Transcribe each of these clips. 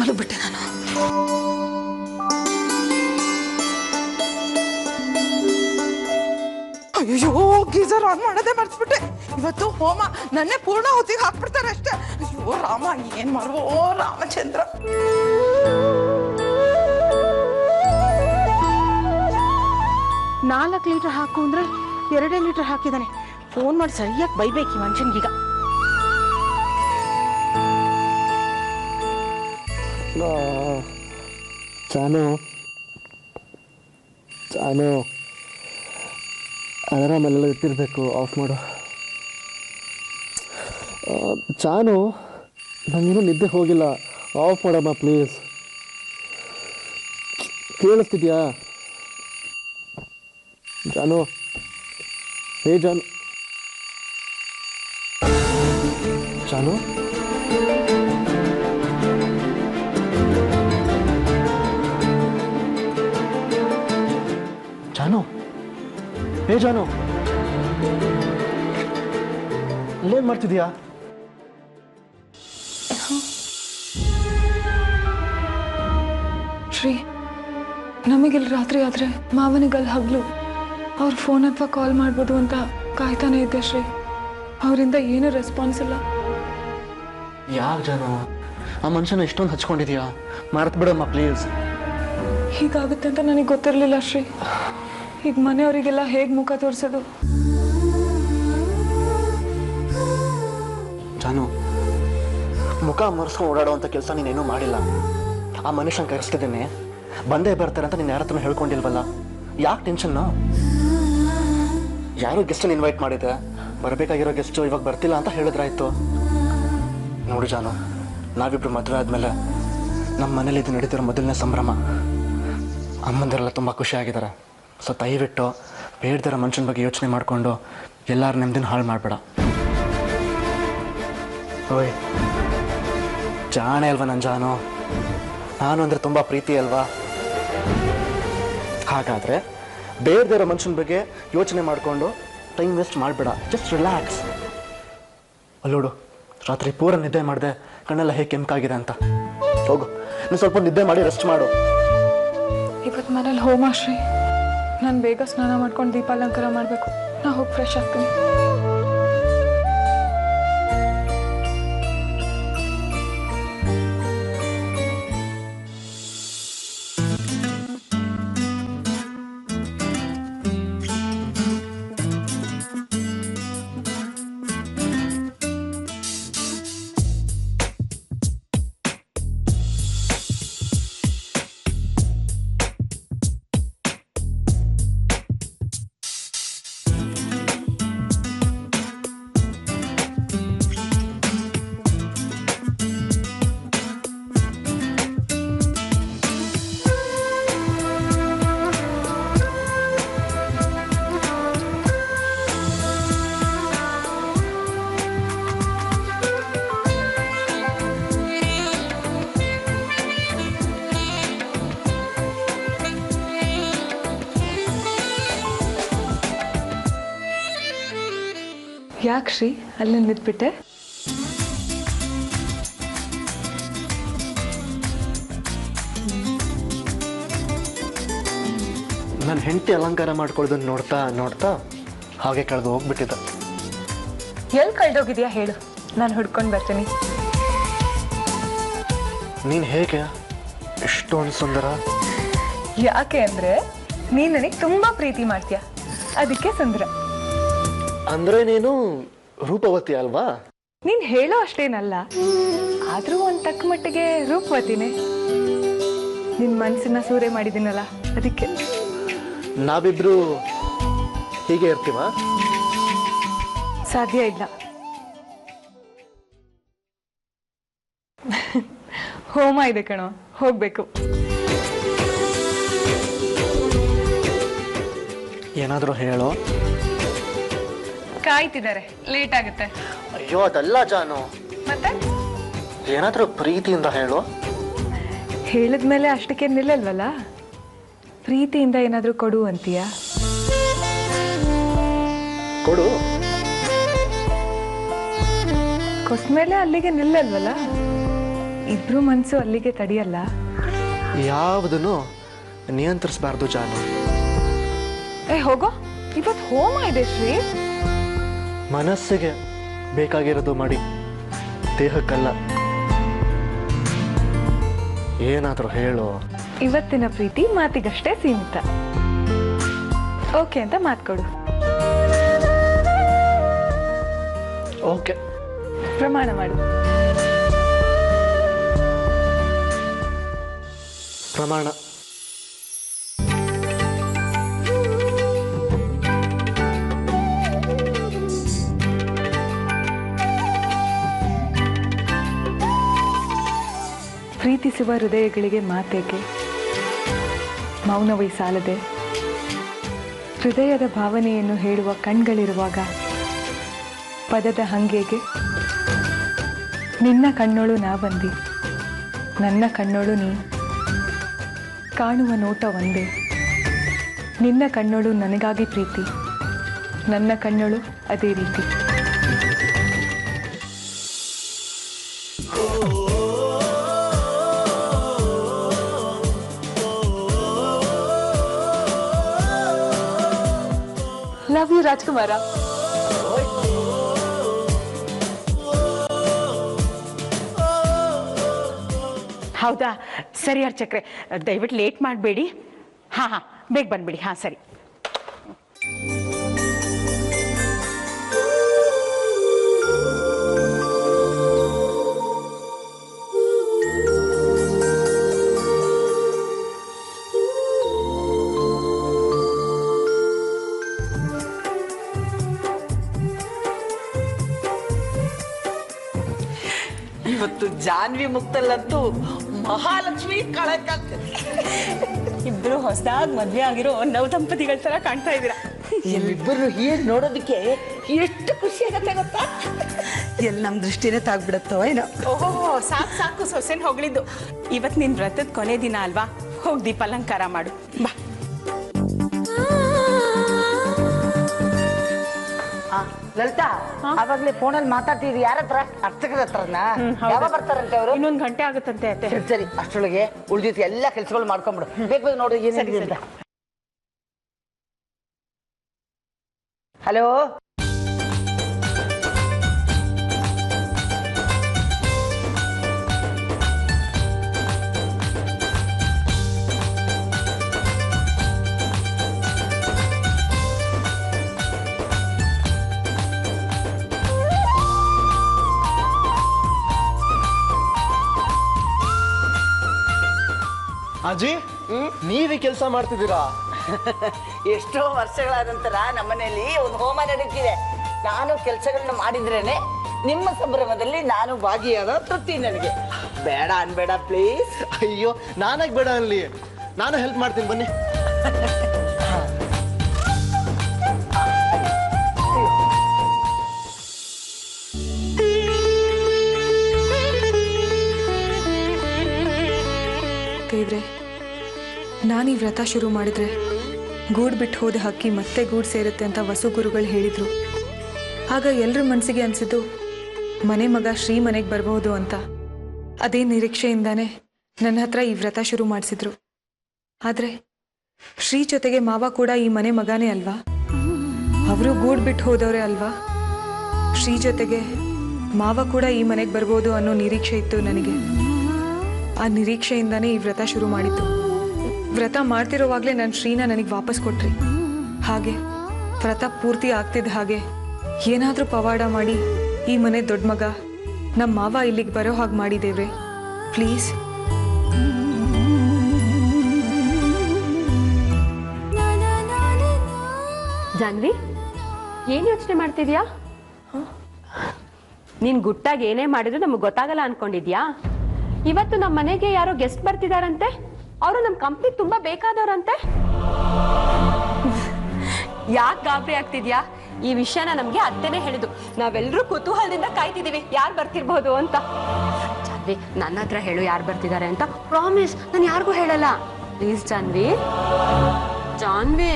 ಮಲಗ್ಬಿಟ್ಟೆ ನಾನು. ಅಯ್ಯೋ geyser on ಮಾಡೋದೇ ಮರ್ಸ್ಬಿಟ್ಟೆ. ಇವತ್ತು ಹೋಮ ನನ್ನೇ ಪೂರ್ಣ ಹೊತ್ತಿಗೆ ಹಾಕ್ಬಿಡ್ತಾರೆ ಅಷ್ಟೇ. ಅಯ್ಯೋ ರಾಮ, ಏನ್ ಮಾಡುವ ರಾಮಚಂದ್ರ. 4 ಲೀಟರ್ ಹಾಕು ಅಂದ್ರೆ 2 ಲೀಟರ್ ಹಾಕಿದಾನೆ. ಫೋನ್ ಮಾಡಿ ಸರಿಯಾಗಿ ಬೈಬೇಕು ಈ ಮನುಷ್ಯನ್ಗೀಗ. ಚಾನು ಚಾನು ಅಲಾರಾಮೆಲ್ಲ ಇಟ್ಟಿರಬೇಕು, ಆಫ್ ಮಾಡು. ಚಾನು, ನನಗೇನು ನಿದ್ದೆ ಹೋಗಿಲ್ಲ, ಆಫ್ ಮಾಡಮ್ಮ ಪ್ಲೀಸ್. ಕೇಳಿಸ್ತಿದ್ಯಾ ಜಾನು? ಹೇ ಜಾನು, ಜಾನು ಜಾನು, ಹೇ ಜಾನು, ಅಲ್ಲೇನು ಮಾಡ್ತಿದ್ಯಾ? ಶ್ರೀ, ನಮಗಿಲ್ಲಿ ರಾತ್ರಿ ಆದರೆ ಮಾವನಿಗಲ್ಲಿ ಹಗಲು. ಅವ್ರ ಫೋನ್ ಅಥವಾ ಕಾಲ್ ಮಾಡ್ಬೋದು ಅಂತ ಕಾಯ್ತಾನೆ ಇದ್ದೆ ಶ್ರೀ. ಅವರಿಂದ ಏನೂ ರೆಸ್ಪಾನ್ಸ್ ಇಲ್ಲ. ಯಾಕೆ ಜಾನು, ಆ ಮನುಷ್ಯನ ಎಷ್ಟೊಂದು ಹಚ್ಕೊಂಡಿದ್ಯಾ? ಮರ್ತು ಬಿಡಮ್ಮ ಪ್ಲೀಸ್. ಹೀಗಾಗುತ್ತೆ ಅಂತ ನನಗೆ ಗೊತ್ತಿರಲಿಲ್ಲ ಶ್ರೀ. ಈಗ ಮನೆಯವರಿಗೆಲ್ಲ ಹೇಗೆ ಮುಖ ತೋರಿಸೋದು? ಜಾನು, ಮುಖ ಮರೆಸ್ಕೊಂಡು ಓಡಾಡುವಂಥ ಕೆಲಸ ನೀನೇನೂ ಮಾಡಿಲ್ಲ. ಆ ಮನುಷ್ಯನ ಕರೆಸ್ತಿದ್ದೇನೆ, ಬಂದೇ ಬರ್ತಾರೆ ಅಂತ ನೀನು ಯಾರ ಹತ್ರನೂ ಹೇಳ್ಕೊಂಡಿಲ್ವಲ್ಲ, ಯಾಕೆ ಟೆನ್ಷನ್ನು? ಯಾರೋ ಗೆಸ್ಟನ್ನು ಇನ್ವೈಟ್ ಮಾಡಿದ್ದೆ, ಬರಬೇಕಾಗಿರೋ ಗೆಸ್ಟು ಇವಾಗ ಬರ್ತಿಲ್ಲ ಅಂತ ಹೇಳಿದ್ರಾಯ್ತು. ನೋಡು ಜಾನು, ನಾವಿಬ್ರು ಮದುವೆ ಆದಮೇಲೆ ನಮ್ಮ ಮನೇಲಿ ಇದು ನಡೀತಿರೋ ಮೊದಲನೇ ಸಂಭ್ರಮ. ಅಮ್ಮಂದಿರೆಲ್ಲ ತುಂಬ ಖುಷಿಯಾಗಿದ್ದಾರೆ. ಸೊ ದಯವಿಟ್ಟು ಬೇಡ್ದಿರೋ ಮನುಷ್ಯನ ಬಗ್ಗೆ ಯೋಚನೆ ಮಾಡಿಕೊಂಡು ಎಲ್ಲರೂ ನೆಮ್ಮದಿನ ಹಾಳು ಮಾಡಬೇಡ. ಓಯ್ ಜಾಣೆ ಅಲ್ವಾ ನನ್ನ ಜಾನು? ನಾನು ಅಂದರೆ ತುಂಬ ಪ್ರೀತಿ ಅಲ್ವಾ? ಹಾಗಾದರೆ ಬೇಡ್ದಿರೋ ಮನುಷ್ಯನ ಬಗ್ಗೆ ಯೋಚನೆ ಮಾಡಿಕೊಂಡು ಟೈಮ್ ವೇಸ್ಟ್ ಮಾಡಬೇಡ. Just relax. ಅಲ್ಲೋಡು, ರಾತ್ರಿ ಪೂರ ನಿದ್ದೆ ಮಾಡಿದೆ, ಕಣ್ಣೆಲ್ಲ ಹೇಗೆ ಕೆಂಪಾಗಿದೆ ಅಂತ. ಹೋಗು, ನೀನು ಸ್ವಲ್ಪ ನಿದ್ದೆ ಮಾಡಿ ರೆಸ್ಟ್ ಮಾಡು. ಇವತ್ತು ಮನೇಲಿ ಹೋಮ ಶ್ರೀ. ನಾನು ಬೇಗ ಸ್ನಾನ ಮಾಡ್ಕೊಂಡು ದೀಪಾಲಂಕಾರ ಮಾಡಬೇಕು. ನಾ ಹೋಗಿ ಫ್ರೆಶ್ ಆಗ್ತೀನಿ. ಯಾಕೆ ಶ್ರೀ ಅಲ್ಲೇ ನಿಂತ್ಬಿಟ್ಟೆ? ನನ್ನ ಹೆಂಡತಿ ಅಲಂಕಾರ ಮಾಡ್ಕೊಳ್ಳೋದನ್ನ ನೋಡ್ತಾ ನೋಡ್ತಾ ಹಾಗೆ ಕಳೆದು ಹೋಗ್ಬಿಟ್ಟಿದ್ದ. ಎಲ್ಲಿ ಕಳೆದೋಗಿದ್ಯಾ ಹೇಳು, ನಾನು ಹುಡ್ಕೊಂಡು ಬರ್ತೀನಿ. ನೀನು ಹೇಗೆ ಎಷ್ಟೊಂದು ಸುಂದರ? ಯಾಕೆ ಅಂದರೆ ನೀನು ನನಗೆ ತುಂಬ ಪ್ರೀತಿ ಮಾಡ್ತೀಯ, ಅದಕ್ಕೆ ಸುಂದರ. ಅಂದರೆ ನೀನು ರೂಪವತಿ ಅಲ್ವಾ? ನೀನು ಹೇಳೋ ಅಷ್ಟೇನಲ್ಲ, ಆದರೂ ಒಂದು ತಕ್ಕ ಮಟ್ಟಿಗೆ ರೂಪವತಿನೇ. ನಿನ್ನ ಮನಸ್ಸನ್ನ ಸೂರೆ ಮಾಡಿದ್ದೀನಲ್ಲ, ಅದಕ್ಕೆ. ನಾವಿಬ್ರು ಹೀಗೆ ಇರ್ತೀವ? ಸಾಧ್ಯ ಇಲ್ಲ. ಹೋಮ ಇದೆ ಕಣೋ, ಹೋಗ್ಬೇಕು. ಏನಾದರೂ ಹೇಳೋ. ಕಾಯ್ತಿದ್ದಾರೆ, ಲೇಟ್ ಆಗುತ್ತೆ. ಅಯ್ಯೋ ಅದಲ್ಲ ಜಾನು, ಮತ್ತೆ ಏನಾದರೂ ಪ್ರೀತಿಯಿಂದ ಹೇಳು. ಹೇಳಿದ್ಮೇಲೆ ಅಷ್ಟಕ್ಕೆ ನಿಲ್ಲಲ್ವಲ್ಲ, ಪ್ರೀತಿಯಿಂದ ಏನಾದರೂ ಕೊಡು ಅಂತೀಯ? ಕೊಡು. ಕೊಸ್ಮೇಲೆ ಅಲ್ಲಿಗೆ ನಿಲ್ಲಲ್ವಲ್ಲ, ಇಬ್ರು ಮನಸ್ಸು ಅಲ್ಲಿಗೆ ತಡೆಯಲ್ಲ. ಯಾವುದನ್ನು ನಿಯಂತ್ರಿಸಬಾರ್ದು ಜಾನು. ಹೋಗೋ, ಇವತ್ತು ಹೋಮ ಇದೆ ಶ್ರೀ. ಮನಸ್ಸಿಗೆ ಬೇಕಾಗಿರೋದು ಮಾಡಿ, ದೇಹಕ್ಕಲ್ಲ. ಏನಾದರೂ ಹೇಳು. ಇವತ್ತಿನ ಪ್ರೀತಿ ಮಾತಿಗಷ್ಟೇ ಸೀಮಿತ. ಓಕೆ ಅಂತ ಮಾತ್ಕೊಡು. ಓಕೆ. ಪ್ರಮಾಣ ಮಾಡು. ಪ್ರಮಾಣ. ಪ್ರೀತಿಸುವ ಹೃದಯಗಳಿಗೆ ಮಾತೇಕೆ, ಮೌನವೈ ಸಾಲದೆ. ಹೃದಯದ ಭಾವನೆಯನ್ನು ಹೇಳುವ ಕಣ್ಗಳಿರುವಾಗ ಪದದ ಹಂಗೆಗೆ. ನಿನ್ನ ಕಣ್ಣೋಳು ನಾ ಬಂದಿ, ನನ್ನ ಕಣ್ಣೋಳು ನೀ. ಕಾಣುವ ನೋಟ ಒಂದೇ, ನಿನ್ನ ಕಣ್ಣೋಳು ನನಗಾಗಿ ಪ್ರೀತಿ, ನನ್ನ ಕಣ್ಣೋಳು ಅದೇ ರೀತಿ. ಲವ್ ಯು ರಾಜ್ಕುಮಾರ. ಹೌದಾ, ಸರಿ ಅರ್ಚಕ್ರೆ, ದಯವಿಟ್ಟು ಲೇಟ್ ಮಾಡಬೇಡಿ. ಹಾಂ ಬೇಗ ಬಂದ್ಬಿಡಿ. ಹಾಂ ಸರಿ. ಇವತ್ತು ಜಾನ್ವಿ ಮುಕ್ತಲ್ಲಂತೂ ಮಹಾಲಕ್ಷ್ಮಿ ಕಳಕಾಗ್ತದೆ. ಇಬ್ರು ಹೊಸದಾಗಿ ಮದ್ವೆ ಆಗಿರೋ ನವ ದಂಪತಿಗಳ ತರ ಕಾಣ್ತಾ ಇದ್ದೀರಾ. ಇಬ್ಬರು ಹೀಗೆ ನೋಡೋದಕ್ಕೆ ಎಷ್ಟು ಖುಷಿ ಆಗತ್ತೆ ಗೊತ್ತಾ? ಎಲ್ಲಿ ನಮ್ಮ ದೃಷ್ಟಿನೇ ತಾಗ್ಬಿಡತ್ತೋ ಏನೋ. ಓಹೋ, ಸಾಕು ಸೊಸೆನ್ ಹೊಗಳಿದ್ದು. ಇವತ್ತು ನಿನ್ ವ್ರತದ ಕೊನೆ ದಿನ ಅಲ್ವಾ, ಹೋಗಿ ದೀಪಾಲಂಕಾರ ಮಾಡು ಬಾ. ಲಲಿತಾ, ಆವಾಗ್ಲೇ ಫೋನಲ್ಲಿ ಮಾತಾಡ್ತಿದ್ರಿ ಯಾರ ಹತ್ರ? ಅರ್ಚಕರ ಹತ್ರನಾ? ಯಾವಾಗ ಬರ್ತಾರಂತೆ ಅವರು? ಇನ್ನೊಂದು ಗಂಟೆ ಆಗುತ್ತಂತೆ ಅತ್ತೆ. ಸರಿ, ಅಷ್ಟರೊಳಗೆ ಉಳಿದಿತ್ತು ಎಲ್ಲ ಕೆಲಸಗಳು ಮಾಡ್ಕೊಂಡ್ಬಿಡು. ಬೇಗ ನೋಡಿ ಏನಿದೆ ಅಂತ. ಹಲೋ, ಅಜ್ಜಿ, ನೀವೇ ಕೆಲಸ ಮಾಡ್ತಿದ್ದೀರಾ? ಎಷ್ಟೋ ವರ್ಷಗಳ ನಂತರ ನಮ್ಮನೆಯಲ್ಲಿ ಒಂದು ಹೋಮ ನಡೀತಿದೆ. ನಾನು ಕೆಲಸಗಳನ್ನ ಮಾಡಿದ್ರೇನೆ ನಿಮ್ಮ ಸಂಭ್ರಮದಲ್ಲಿ ನಾನು ಭಾಗಿಯಾದ ತೃಪ್ತಿ ನನಗೆ. ಬೇಡ ಅನ್ಬೇಡ ಪ್ಲೀಸ್. ಅಯ್ಯೋ, ನಾನಾಗ ಬೇಡ ಅಲ್ಲಿ, ನಾನು ಹೆಲ್ಪ್ ಮಾಡ್ತೀನಿ, ಬನ್ನಿ. ದೇವ್ರೆ, ನಾನು ಈ ವ್ರತ ಶುರು ಮಾಡಿದ್ರೆ ಗೂಡು ಬಿಟ್ಟು ಹೋದ ಹಕ್ಕಿ ಮತ್ತೆ ಗೂಡು ಸೇರುತ್ತೆ ಅಂತ ವಸು ಗುರುಗಳು ಹೇಳಿದರು. ಆಗ ಎಲ್ಲರ ಮನಸ್ಸಿಗೆ ಅನಿಸಿದ್ದು ಮನೆ ಮಗ ಶ್ರೀ ಮನೆಗೆ ಬರಬಹುದು ಅಂತ. ಅದೇ ನಿರೀಕ್ಷೆಯಿಂದಾನೆ ನನ್ನ ಹತ್ರ ಈ ವ್ರತ ಶುರು ಮಾಡಿಸಿದ್ರು. ಆದರೆ ಶ್ರೀ ಜೊತೆಗೆ ಮಾವ ಕೂಡ ಈ ಮನೆ ಮಗನೇ ಅಲ್ವಾ? ಅವರು ಗೂಡು ಬಿಟ್ಟು ಹೋದವರೇ ಅಲ್ವಾ? ಶ್ರೀ ಜೊತೆಗೆ ಮಾವ ಕೂಡ ಈ ಮನೆಗೆ ಬರ್ಬೋದು ಅನ್ನೋ ನಿರೀಕ್ಷೆ ಇತ್ತು ನನಗೆ. ಆ ನಿರೀಕ್ಷೆಯಿಂದಾನೇ ಈ ವ್ರತ ಶುರು ಮಾಡಿದ್ದು. ವ್ರತ ಮಾಡ್ತಿರೋವಾಗಲೇ ನನ್ನ ಶ್ರೀನ ನನಗೆ ವಾಪಸ್ ಕೊಟ್ರಿ. ಹಾಗೆ ವ್ರತ ಪೂರ್ತಿ ಆಗ್ತಿದ್ದ ಹಾಗೆ ಏನಾದರೂ ಪವಾಡ ಮಾಡಿ ಈ ಮನೆ ದೊಡ್ಡ ಮಗ ನಮ್ಮ ಮಾವ ಇಲ್ಲಿಗೆ ಬರೋ ಹಾಗೆ ಮಾಡಿದೇವ್ರೆ, ಪ್ಲೀಸ್. ಜಾನ್ವಿ, ಏನು ಯೋಚನೆ ಮಾಡ್ತಿದ್ಯಾ? ನೀನ್ ಗುಟ್ಟಾಗಿ ಏನೇ ಮಾಡಿದ್ರು ನಮಗೆ ಗೊತ್ತಾಗಲ್ಲ ಅನ್ಕೊಂಡಿದ್ಯಾ? ಇವತ್ತು ನಮ್ಮ ಮನೆಗೆ ಯಾರೋ ಗೆಸ್ಟ್ ಬರ್ತಿದಾರಂತೆ. ಅವರು ನಮ್ಮ ಕಂಪ್ನಿ ತುಂಬಾ ಬೇಕಾದವ್ರಂತೆ. ಯಾಕೆ ಗಾಬರಿ ಆಗ್ತಿದ್ಯಾ? ಈ ವಿಷಯನ ನಮ್ಗೆ ಅತ್ತೆನೇ ಹೇಳಿದ್ದು. ನಾವೆಲ್ಲರೂ ಕುತೂಹಲದಿಂದ ಕಾಯ್ತಿದೀವಿ ಯಾರು ಬರ್ತಿರ್ಬೋದು ಅಂತ. ಜಾನ್ವಿ, ನನ್ನ ಹತ್ರ ಹೇಳು ಯಾರು ಬರ್ತಿದ್ದಾರೆ ಅಂತ. ಪ್ರಾಮಿಸ್, ನಾನು ಯಾರಿಗೂ ಹೇಳಲ್ಲ. ಪ್ಲೀಸ್ ಜಾನ್ವಿ. ಜಾನ್ವಿ,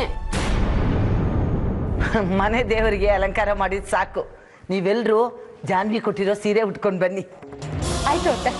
ಮನೆ ದೇವರಿಗೆ ಅಲಂಕಾರ ಮಾಡಿದ್ ಸಾಕು. ನೀವೆಲ್ಲರೂ ಜಾನ್ವಿ ಕೊಟ್ಟಿರೋ ಸೀರೆ ಉಟ್ಕೊಂಡು ಬನ್ನಿ. ಆಯ್ತು ಅತ್ತೆ.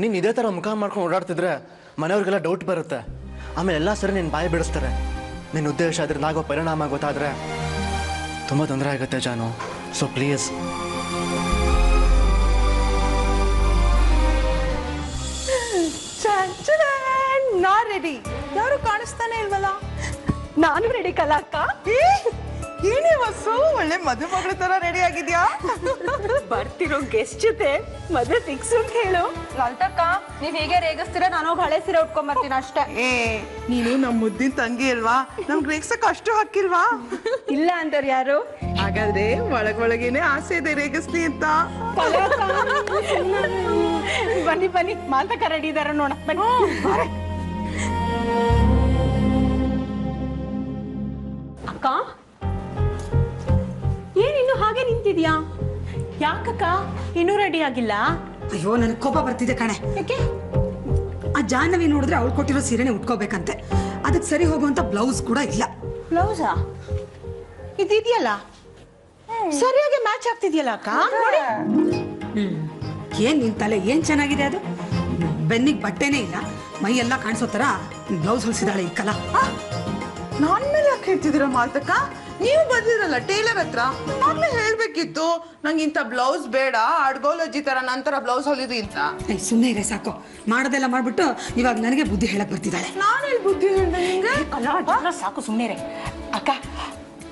ನೀನು ಇದೇ ಥರ ಮುಖ ಮಾಡ್ಕೊಂಡು ಓಡಾಡ್ತಿದ್ರೆ ಮನೆಯವ್ರಿಗೆಲ್ಲ ಡೌಟ್ ಬರುತ್ತೆ. ಆಮೇಲೆ ಎಲ್ಲ ಸರಿ ನೀನು ಬಾಯಿ ಬಿಡಿಸ್ತಾರೆ. ನಿನ್ನ ಉದ್ದೇಶ ಅದ್ರಿಂದ ಆಗೋ ಪರಿಣಾಮ ಗೊತ್ತಾದರೆ ತುಂಬ ತೊಂದರೆ ಆಗುತ್ತೆ ಜಾನು. So please. ನಾ ರೆಡಿ. ಯಾರು ಕಾಣಿಸ್ತಾನೆ ಇಲ್ವಲ್ಲ? ನಾನು ರೆಡಿ ಕಲಾ ಅಕ್ಕ. ಏನೇ ವಸ್ಸು, ಒಳ್ಳೆ ಮದುಮಗಳ ತರ ರೆಡಿ ಆಗಿದ್ಯಾ? ಬರ್ತಿರೋ ಗೆಸ್ಟ್ ಜೊತೆ ಮದುವೆ ಫಿಕ್ಸ್ ಅಂತ ಹೇಳು. ಲಲಿತಕ್ಕ, ನೀವ್ ಹೀಗೆ ರೇಗಿಸ್ತೀರ, ನಾನು ಹೋಗಿ ಹಳೆ ಸೀರೆ ಉಟ್ಕೊಂಡ್ ಬರ್ತೀನಿ ಅಷ್ಟೇ. ನೀನು ನಮ್ಮ ಮುದ್ದಿನ ತಂಗಿ ಅಲ್ವಾ, ನಮ್ಗೆ ರೇಗ್ಸಕ್ ಅಷ್ಟು ಹಾಕಿಲ್ವಾ? ಇಲ್ಲ ಅಂತಾರ ಯಾರು? ಹಾಗಾದ್ರೆ ಒಳಗೊಳಗೇನೆ ಆಸೆ ಇದೆ ರೇಗಿಸ್ಲಿ ಅಂತ. ಬನ್ನಿ ಬನ್ನಿ, ಮಾತಕ ರೆಡಿ ಇದಾರ ನೋಡ. ಬನ್ನಿ. ಅಕ್ಕ, ಏನಿನ್ನು ಹಾಗೆ ನಿಂತಿದ್ಯಾ? ಯಾಕಕ್ಕ ಇನ್ನೂ ರೆಡಿ ಆಗಿಲ್ಲ? ಅಯ್ಯೋ, ನನಗೆ ಕೋಪ ಬರ್ತಿದೆ ಕಣೆ. ಯಾಕೆ? ಆ ಜಾಹ್ನವಿ ನೋಡಿದ್ರೆ ಅವಳು ಕೊಟ್ಟಿರೋ ಸೀರೆನೆ ಉಟ್ಕೋಬೇಕಂತೆ. ಅದಕ್ಕೆ ಸರಿ ಹೋಗುವಂತ ಬ್ಲೌಸ್ ಕೂಡ ಇಲ್ಲ. ಬ್ಲೌಸಾ? ಇದೆಯಲ್ಲ, ಸರಿಯಾಗಿ ಮ್ಯಾಚ್ ಆಗ್ತಿದ್ಯಲ್ಲ ಅಕ್ಕ. ನೋಡಿ. ಏನ್ ನಿನ್ ತಲೆ ಏನ್ ಚೆನ್ನಾಗಿದೆ ಅದು. ಬೆನ್ನಿಗೆ ಬಟ್ಟೆನೇ ಇಲ್ಲ, ಮೈ ಎಲ್ಲ ಕಾಣಿಸೋ ತರ ಬ್ಲೌಸ್ ಹೊಲಿಸಿದಾಳೆ ಈ ಕಲಾ. ನಾನ್ ಮೇಲೆ ಯಾಕೆ ಹೇಳ್ತಿದ್ದೀರಾ ಮಾಲ್ತಕ್ಕ? ನೀವು ಬಂದಿರಲ್ಲ ಟೇಲರ್ ಹತ್ರ, ಆಗ್ಲೇ ಹೇಳ್ಬೇಕಿತ್ತು ನಂಗೆ ಇಂಥ ಬ್ಲೌಸ್ ಬೇಡ, ಅಡ್ಗೋಲಜ್ಜಿ ತರ ನಂತರ ಬ್ಲೌಸ್ ಹೊಲಿದಿ ಅಂತ. ಸುಮ್ಮನೆ ಇರೇ ಸಾಕು. ಮಾಡೋದೆಲ್ಲ ಮಾಡ್ಬಿಟ್ಟು ಇವಾಗ ನನಗೆ ಬುದ್ಧಿ ಹೇಳಕ್ ಬರ್ತಿದ್ದಾಳೆ. ನಾನು ಹೇಳಿ ಬುದ್ಧಿ ಹೇಳ್ದೆ ನಿಂಗೆ? ಕಲಾ ಸಾಕು, ಸುಮ್ಮನೆ ರೇ. ಅಕ್ಕ,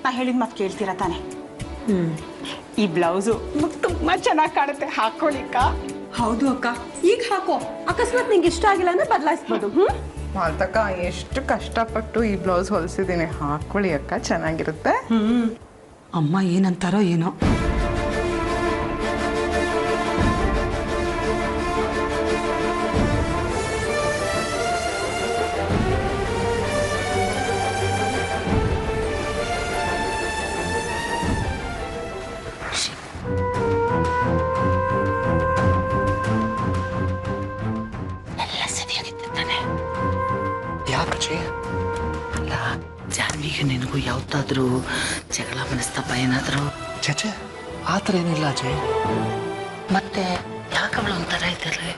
ನಾ ಹೇಳಿದ ಮಾತು ಕೇಳ್ತೀರಾ ತಾನೆ? ಈ ಬ್ಲೌಸು ತುಂಬಾ ಚೆನ್ನಾಗಿ ಕಾಣುತ್ತೆ, ಹಾಕೊಳ್ಳಿಕ್ಕ. ಹೌದು ಅಕ್ಕ, ಈಗ ಹಾಕೋ. ಅಕಸ್ಮಾತ್ ನಿಂಗೆ ಇಷ್ಟ ಆಗಿಲ್ಲ ಅಂದ್ರೆ ಬದಲಾಯಿಸ್ಬೋದು. ಮಾಲ್ತಕ್ಕ, ಎಷ್ಟು ಕಷ್ಟಪಟ್ಟು ಈ ಬ್ಲೌಸ್ ಹೊಲಿಸಿದ್ದೀನಿ, ಹಾಕೊಳ್ಳಿ ಅಕ್ಕ, ಚೆನ್ನಾಗಿರುತ್ತೆ. ಅಮ್ಮ ಏನಂತಾರೋ ಏನೋ. ಯಾಕೆ? ಅಲ್ಲ, ಜಾನ್ವಿಗೆ ನಿನಗೂ ಯಾವತ್ತಾದ್ರೂ ಜಗಳ ಮನಸ್ತಾಪ ಏನಾದರೂ? ಚೇಚೆ, ಆ ಥರ ಏನಿಲ್ಲ ಅಜಯ್. ಮತ್ತೆ ಯಾಕವಳು ಒಂಥರ ಇದ್ದಾರೆ?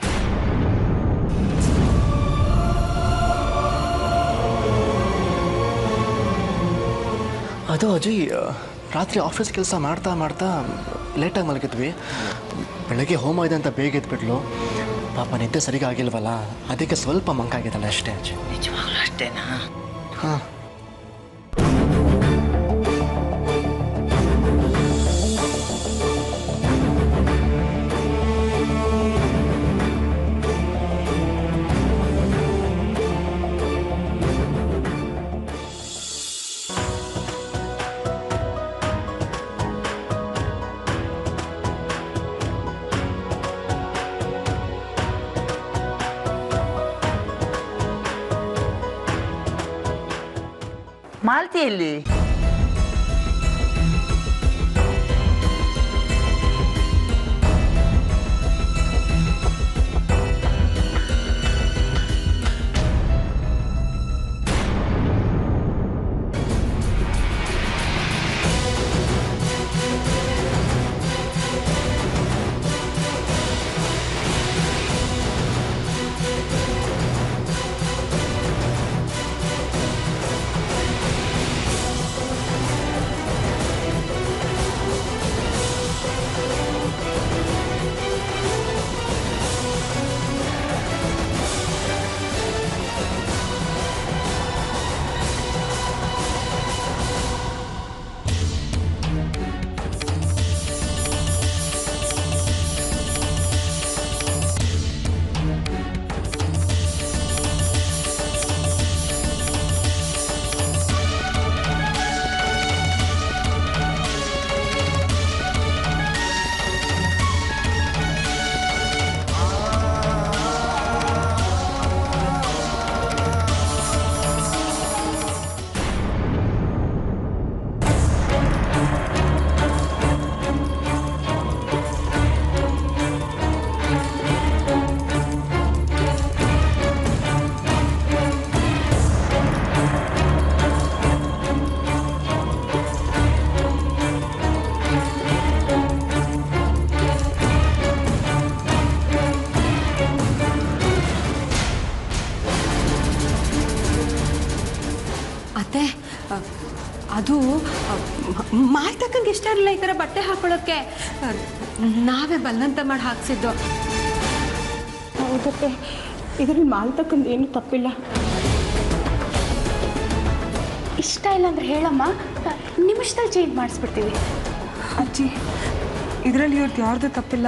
ಅದು ಅಜಯ್, ರಾತ್ರಿ ಆಫೀಸ್ ಕೆಲಸ ಮಾಡ್ತಾ ಮಾಡ್ತಾ ಲೇಟಾಗಿ ಮಲಗಿದ್ವಿ. ಬೆಳಗ್ಗೆ ಹೋಮ ಇದೆ ಅಂತ ಬೇಗ ಎದ್ಬಿಟ್ಲು. ಪಾಪ ನಿದ್ದೆ ಸರಿಗ ಆಗಿಲ್ವಲ್ಲ, ಅದಕ್ಕೆ ಸ್ವಲ್ಪ ಮಂಕಾಗಿದ್ದಾಳೆ ಅಷ್ಟೇ ಅಜಯ್. ನಿಜವಾಗ್ಲೂ ಅಷ್ಟೇನಾ? ಹಾಂ. ಮಾಲ್ತಿಯಲ್ಲಿ ಅದು ಮಾಲ್ತಕ್ಕಂಗೆ ಇಷ್ಟ ಇರಲಿಲ್ಲ ಈ ಥರ ಬಟ್ಟೆ ಹಾಕೊಳ್ಳೋಕ್ಕೆ, ನಾವೇ ಬಲವಂತ ಮಾಡಿ ಹಾಕ್ಸಿದ್ದು. ಹೌದತ್ತೆ, ಇದರಲ್ಲಿ ಮಾಲ್ತಕ್ಕಂದು ಏನು ತಪ್ಪಿಲ್ಲ. ಇಷ್ಟ ಇಲ್ಲ ಅಂದ್ರೆ ಹೇಳಮ್ಮ, ನಿಮಿಷದಲ್ಲಿ ಚೇಂಜ್ ಮಾಡಿಸ್ಬಿಡ್ತೀವಿ. ಅಜ್ಜಿ, ಇದರಲ್ಲಿ ಇವ್ರದ್ದು ಯಾರ್ದು ತಪ್ಪಿಲ್ಲ.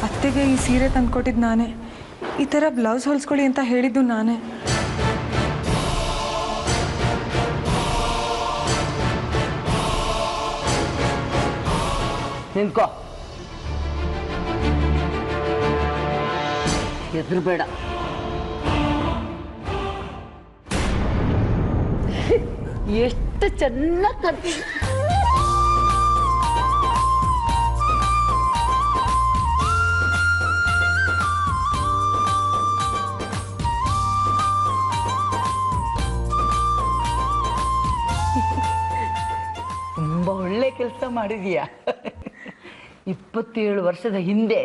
ಅತ್ತೆಗೆ ಈ ಸೀರೆ ತಂದ್ಕೊಟ್ಟಿದ್ದು ನಾನೇ, ಈ ಥರ ಬ್ಲೌಸ್ ಹೊಲಿಸ್ಕೊಳ್ಳಿ ಅಂತ ಹೇಳಿದ್ದು ನಾನೇ. ನಿಂತ್ಕೋ, ಹೆದರ್ಬೇಡ. ಎಷ್ಟು ಚೆನ್ನಾಗಿ ಕಟ್ಟಿ. ತುಂಬ ಒಳ್ಳೆ ಕೆಲಸ ಮಾಡಿದೀಯಾ. 27 ವರ್ಷದ ಹಿಂದೆ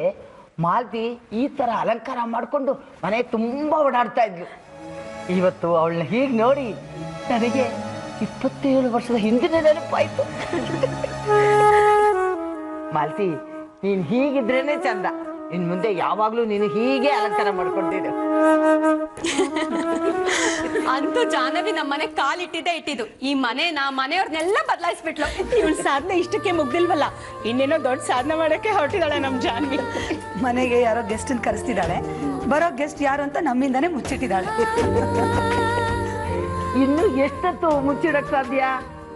ಮಾಲ್ತಿ ಈ ಥರ ಅಲಂಕಾರ ಮಾಡಿಕೊಂಡು ಮನೆ ತುಂಬ ಓಡಾಡ್ತಾ ಇದ್ಲು. ಇವತ್ತು ಅವಳನ್ನ ಹೀಗೆ ನೋಡಿ ನನಗೆ 27 ವರ್ಷದ ಹಿಂದಿನ ನೆನಪಾಯ್ತು. ಮಾಲ್ತಿ, ನೀನು ಹೀಗಿದ್ರೇನೆ ಚಂದ. ಇನ್ನು ಮುಂದೆ ಯಾವಾಗಲೂ ನೀನು ಹೀಗೆ ಅಲಂಕಾರ ಮಾಡ್ಕೊಂಡಿದ್ದೆ. ಅಂತೂ ಜಾಹ್ನವಿ ನಮ್ಮನೆ ಕಾಲಿಟ್ಟಿದ್ದೇ ಇಟ್ಟಿದ್ದು. ಈ ಮನೆಯವ್ರನ್ನೆಲ್ಲ ಬದಲಾಯಿಸ್ಬಿಟ್ಲು. ಇವಳ ಸಾಧನೆ ಇಷ್ಟಕ್ಕೆ ಮುಗ್ದಿಲ್ವಲ್ಲ, ಇನ್ನೇನೋ ದೊಡ್ಡ ಸಾಧನೆ ಮಾಡೋಕ್ಕೆ ಹೊರಟಿದ್ದಾಳೆ ನಮ್ಮ ಜಾನ್ವಿ. ಮನೆಗೆ ಯಾರೋ ಗೆಸ್ಟನ್ನು ಕರೆಸ್ತಿದ್ದಾಳೆ. ಬರೋ ಗೆಸ್ಟ್ ಯಾರು ಅಂತ ನಮ್ಮಿಂದಾನೇ ಮುಚ್ಚಿಟ್ಟಿದ್ದಾಳೆ. ಇನ್ನು ಎಷ್ಟೊತ್ತು ಮುಚ್ಚಿಡಕ್ ಸಾಧ್ಯ?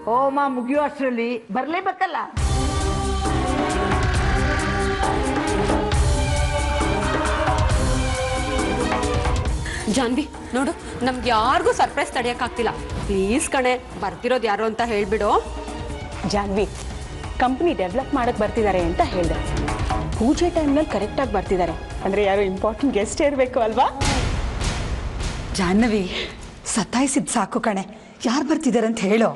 ಹೋಮ ಮುಗಿಯೋ ಅಷ್ಟರಲ್ಲಿ ಬರ್ಲೇಬೇಕಲ್ಲ. ಜಾನ್ವಿ ನೋಡು, ನಮ್ಗೆ ಯಾರಿಗೂ ಸರ್ಪ್ರೈಸ್ ತಡೆಯೋಕ್ಕಾಗ್ತಿಲ್ಲ. ಪ್ಲೀಸ್ ಕಣೆ, ಬರ್ತಿರೋದು ಯಾರು ಅಂತ ಹೇಳ್ಬಿಡು. ಜಾನ್ವಿ, ಕಂಪ್ನಿ ಡೆವಲಪ್ ಮಾಡಕ್ಕೆ ಬರ್ತಿದ್ದಾರೆ ಅಂತ ಹೇಳಿದೆ. ಪೂಜೆ ಟೈಮ್ನಲ್ಲಿ ಕರೆಕ್ಟಾಗಿ ಬರ್ತಿದ್ದಾರೆ ಅಂದರೆ ಯಾರೋ ಇಂಪಾರ್ಟೆಂಟ್ ಗೆಸ್ಟ್ ಇರಬೇಕು ಅಲ್ವಾ? ಜಾಹ್ನವಿ, ಸತಾಯಿಸಿದ್ ಸಾಕು ಕಣೆ. ಯಾರು ಬರ್ತಿದ್ದಾರೆ ಅಂತ ಹೇಳೋ.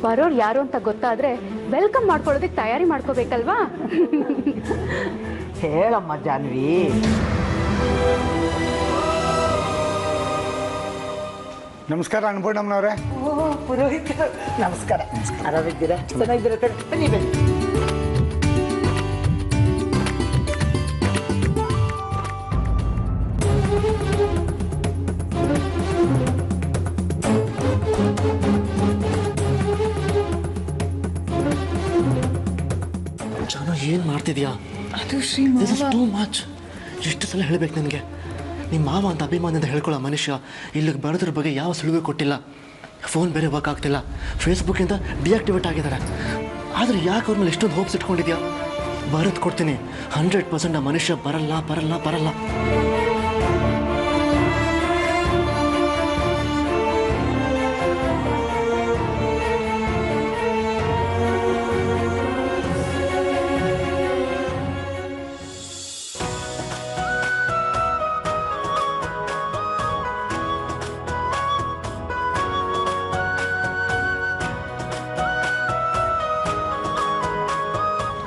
ಬರೋರು ಯಾರು ಅಂತ ಗೊತ್ತಾದ್ರೆ ವೆಲ್ಕಮ್ ಮಾಡ್ಕೊಳ್ಳೋದಕ್ಕೆ ತಯಾರಿ ಮಾಡ್ಕೋಬೇಕಲ್ವಾ? ಹೇಳಮ್ಮ ಜಾನ್ವಿ. ನಮಸ್ಕಾರ ಅನ್ಪೂರ್ಣಮ್ಮನವ್ರೆ. ಓ ಪುರೋಹಿತ, ನಮಸ್ಕಾರ. ಆರಾಮಿದ್ದೀರಾ? ಚೆನ್ನಾಗಿದ್ದೀರಾ? ಬನ್ನಿ ಬನ್ನಿ. ಜಾನು, ಏನು ಮಾಡ್ತಿದ್ಯಾ? ಅದು ದಿಸ್ ಇಸ್ ಟೂ ಮಚ್. ಎಷ್ಟು ಸಲ ಹೇಳ್ಬೇಕು ನನಗೆ? ನಿಮ್ಮ ಮಾವ ಅಂತ ಅಭಿಮಾನದಿಂದ ಹೇಳ್ಕೊಳ್ಳೋ ಮನುಷ್ಯ ಇಲ್ಲಿಗೆ ಬರೋದ್ರ ಬಗ್ಗೆ ಯಾವ ಸುಳಿವು ಕೊಟ್ಟಿಲ್ಲ. ಫೋನ್ ಬೇರೆ ವರ್ಕ್ ಆಗ್ತಿಲ್ಲ, ಫೇಸ್ಬುಕ್ಕಿಂದ ಡಿಆಕ್ಟಿವೇಟ್ ಆಗಿದ್ದಾರೆ. ಆದರೆ ಯಾಕೆ ಅವ್ರ ಮೇಲೆ ಎಷ್ಟೊಂದು ಹೋಪ್ಸ್ ಇಟ್ಕೊಂಡಿದ್ಯಾ? ಬರೋದು ಕೊಡ್ತೀನಿ, 100% ಆ ಮನುಷ್ಯ ಬರಲ್ಲ ಬರಲ್ಲ ಬರಲ್ಲ.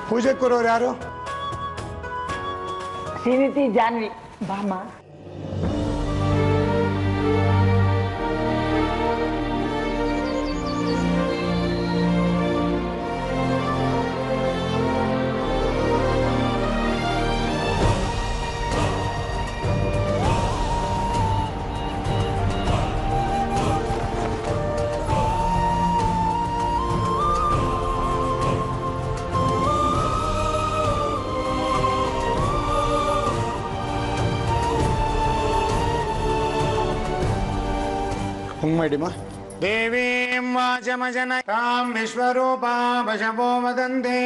ಪೂಜೆ ಕೊರೋರು ಯಾರು? ಶ್ರೀನಿಧಿ, ಜಾನ್ವಿ, ಬಾಮ. ಮಾಡಿಮ್ಮ. ದೇವೀಂ ವಾಚಮಜನ ತಾಂ ವಿಶ್ವರೂಪಾ ವಶವೋ ವದಂತೆ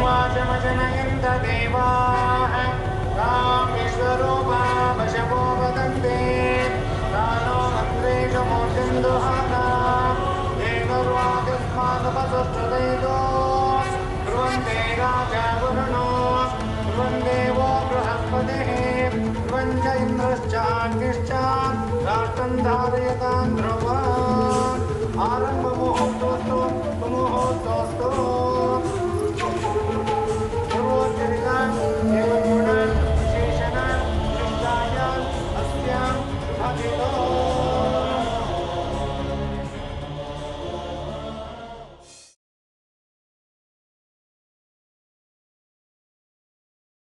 ವಾಚಮಜನಯಂತ ದೇವಾಃ ತಾಂ ವಿಶ್ವರೂಪಾ ವಶವೋ ವದಂತೆ ತಾನೋ ಮಂತ್ರೇಷು ಮೂರ್ತಿಂದುಹಾತಾ ದೇವರ್ವಾಗಸ್ಮಾದಪಸುಷ್ಠದೈದೋ ಧ್ರುವಂತೆ ರಾಜಾ ವರುಣೋ ಧ್ರುವಂದೇವೋ ಬೃಹಸ್ಪತಿಃ ಧ್ರುವಂಚ ಇಂದ್ರಶ್ಚಾಗ್ನಿಶ್ಚ ರಾಷ್ಟ್ರಂ ಧಾರಯತಾಂ ಧ್ರುವ